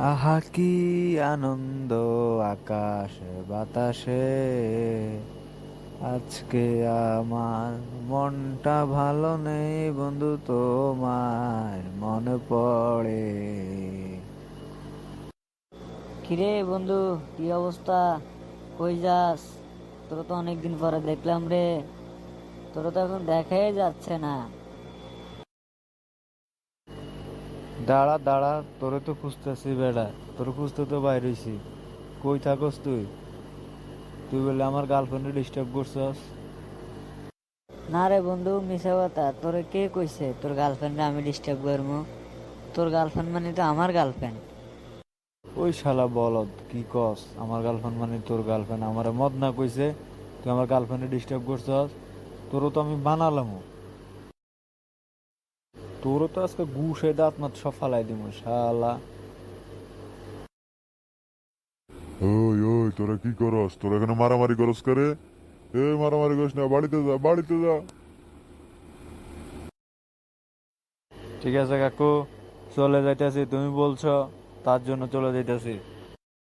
আহা কি আনন্দ আকাশ বাতাসে, আজকে আমার মনটা ভালো নেই বন্ধু, তোমার মনে পড়ে। কিরে বন্ধু, কি অবস্থা? কই যাস? তোর তো অনেকদিন পরে দেখলাম রে। তোর তো এখন দেখাই যাচ্ছে না। দাঁড়া দাঁড়া, তোরে তো খুঁজতেছি বেড়া, তোর খুঁজতে তো বাইর হইছি। কই থাকস তুই? তুই বলে আমার গার্লফ্রেন্ডে ডিস্টার্ব করছস। না রে বন্ধু, মিশা কথা। তোরে কে কইছে তোর গার্লফ্রেন্ডে আমি ডিস্টার্ব করবো? তোর গার্লফ্রেন্ড মানে তো আমার গার্লফ্রেন্ড। ওই শালা বলদ, কি কস? আমার গার্লফ্রেন্ড মানে তোর গার্লফ্রেন্ড? আমারে মদ না কইছে তুই আমার গার্লফ্রেন্ডে ডিস্টার্ব করছস? তোরও তো আমি বানালাম। তোরও তো আজকে ঘুষে দাঁত মাত সব ফালাই দিব শালা। ওই ওই তোরা কি করস? তোরা এখানে মারামারি করস করে? এ মারামারি করিস না, বাড়িতে যা, বাড়িতে যা। ঠিক আছে কাকু, চলে যাইতেছি, তুমি বলছো তার জন্য চলে যাইতেছি।